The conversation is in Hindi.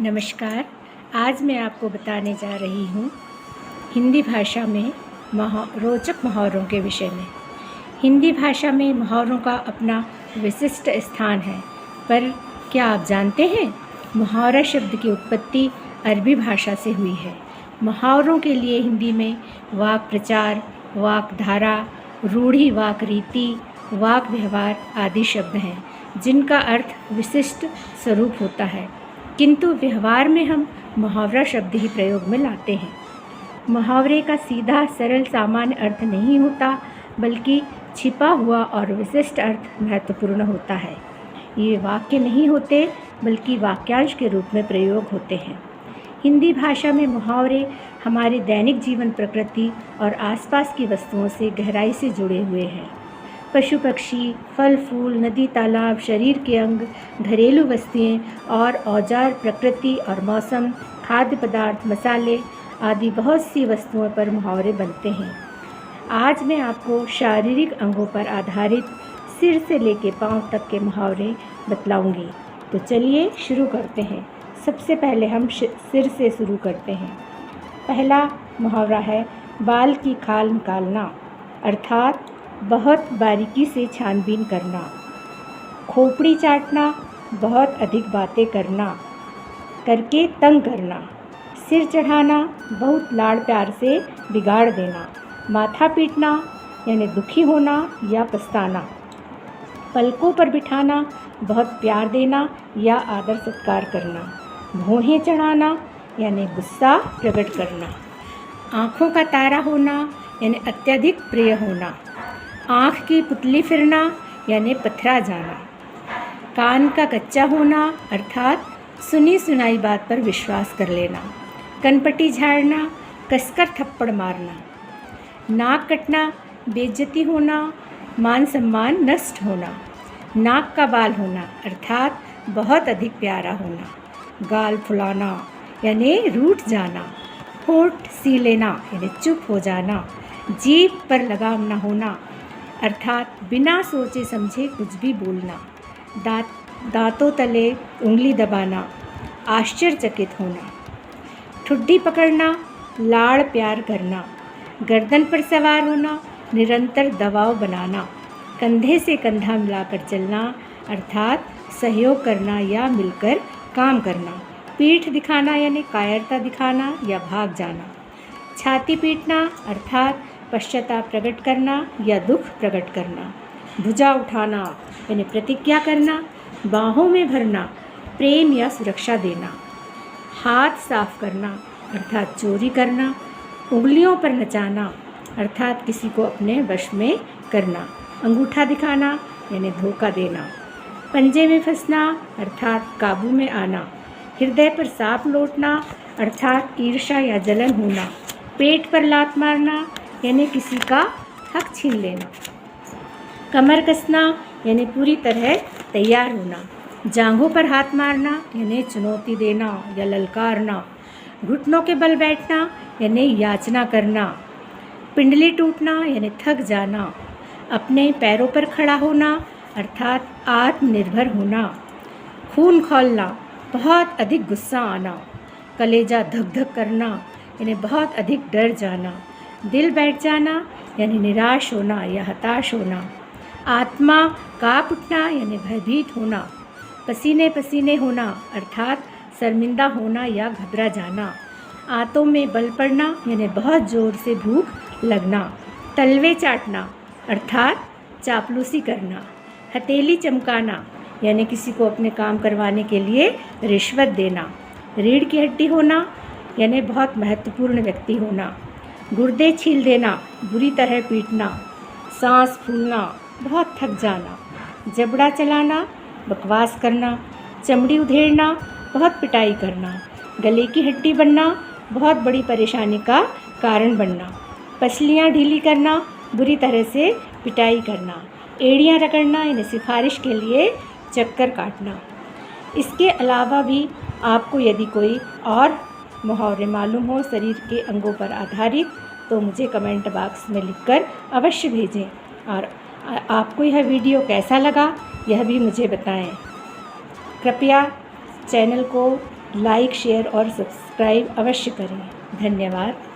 नमस्कार। आज मैं आपको बताने जा रही हूँ हिंदी भाषा में रोचक मुहावरों के विषय में। हिंदी भाषा में मुहावरों का अपना विशिष्ट स्थान है, पर क्या आप जानते हैं मुहावरा शब्द की उत्पत्ति अरबी भाषा से हुई है। मुहावरों के लिए हिंदी में वाक प्रचार, वाक धारा, रूढ़ि वाक रीति, वाक व्यवहार आदि शब्द हैं, जिनका अर्थ विशिष्ट स्वरूप होता है, किंतु व्यवहार में हम मुहावरा शब्द ही प्रयोग में लाते हैं। मुहावरे का सीधा सरल सामान्य अर्थ नहीं होता, बल्कि छिपा हुआ और विशिष्ट अर्थ महत्वपूर्ण होता है। ये वाक्य नहीं होते, बल्कि वाक्यांश के रूप में प्रयोग होते हैं। हिंदी भाषा में मुहावरे हमारे दैनिक जीवन, प्रकृति और आसपास की वस्तुओं से गहराई से जुड़े हुए हैं। पशु पक्षी, फल फूल, नदी तालाब, शरीर के अंग, घरेलू वस्तुएं और औजार, प्रकृति और मौसम, खाद्य पदार्थ, मसाले आदि बहुत सी वस्तुओं पर मुहावरे बनते हैं। आज मैं आपको शारीरिक अंगों पर आधारित सिर से लेकर पांव तक के मुहावरे बतलाऊंगी। तो चलिए शुरू करते हैं। सबसे पहले हम सिर से शुरू करते हैं। पहला मुहावरा है बाल की खाल निकालना, अर्थात बहुत बारीकी से छानबीन करना। खोपड़ी चाटना, बहुत अधिक बातें करना, करके तंग करना। सिर चढ़ाना, बहुत लाड़ प्यार से बिगाड़ देना। माथा पीटना यानी दुखी होना या पछताना। पलकों पर बिठाना, बहुत प्यार देना या आदर सत्कार करना। भौहें चढ़ाना यानी गुस्सा प्रकट करना। आँखों का तारा होना यानी अत्यधिक प्रिय होना। आँख की पुतली फिरना यानी पथरा जाना। कान का कच्चा होना, अर्थात सुनी सुनाई बात पर विश्वास कर लेना। कनपटी झाड़ना, कसकर थप्पड़ मारना। नाक कटना, बेइज्जती होना, मान सम्मान नष्ट होना। नाक का बाल होना, अर्थात बहुत अधिक प्यारा होना। गाल फुलाना यानी रूठ जाना। होठ सी लेना यानी चुप हो जाना। जीभ पर लगाम न होना, अर्थात बिना सोचे समझे कुछ भी बोलना। दांतों तले उंगली दबाना, आश्चर्यचकित होना। ठुड्डी पकड़ना, लाड़ प्यार करना। गर्दन पर सवार होना, निरंतर दबाव बनाना। कंधे से कंधा मिलाकर चलना, अर्थात सहयोग करना या मिलकर काम करना। पीठ दिखाना यानी कायरता दिखाना या भाग जाना। छाती पीटना, अर्थात पश्चाताप प्रकट करना या दुख प्रकट करना। भुजा उठाना यानी प्रतिज्ञा करना। बाहों में भरना, प्रेम या सुरक्षा देना। हाथ साफ करना, अर्थात चोरी करना। उंगलियों पर नचाना, अर्थात किसी को अपने वश में करना। अंगूठा दिखाना यानी धोखा देना। पंजे में फंसना, अर्थात काबू में आना। हृदय पर सांप लौटना, अर्थात ईर्ष्या या जलन होना। पेट पर लात मारना यानी किसी का हक छीन लेना। कमर कसना यानी पूरी तरह तैयार होना। जांघों पर हाथ मारना यानी चुनौती देना या ललकारना। घुटनों के बल बैठना यानी याचना करना। पिंडली टूटना यानी थक जाना। अपने पैरों पर खड़ा होना, अर्थात आत्मनिर्भर होना। खून खौलना, बहुत अधिक गुस्सा आना। कलेजा धक धक करना यानी बहुत अधिक डर जाना। दिल बैठ जाना यानी निराश होना या हताश होना। आत्मा काँप उठना यानी भयभीत होना। पसीने पसीने होना, अर्थात शर्मिंदा होना या घबरा जाना। आंतों में बल पड़ना यानी बहुत ज़ोर से भूख लगना। तलवे चाटना, अर्थात चापलूसी करना। हथेली चमकाना यानी किसी को अपने काम करवाने के लिए रिश्वत देना। रीढ़ की हड्डी होना यानी बहुत महत्वपूर्ण व्यक्ति होना। गुर्दे छील देना, बुरी तरह पीटना। सांस फूलना, बहुत थक जाना। जबड़ा चलाना, बकवास करना। चमड़ी उधेड़ना, बहुत पिटाई करना। गले की हड्डी बनना, बहुत बड़ी परेशानी का कारण बनना। पसलियाँ ढीली करना, बुरी तरह से पिटाई करना। एड़ियाँ रगड़ना यानी सिफारिश के लिए चक्कर काटना। इसके अलावा भी आपको यदि कोई और मुहावरे मालूम हो शरीर के अंगों पर आधारित, तो मुझे कमेंट बॉक्स में लिखकर अवश्य भेजें। और आपको यह वीडियो कैसा लगा, यह भी मुझे बताएं। कृपया चैनल को लाइक शेयर और सब्सक्राइब अवश्य करें। धन्यवाद।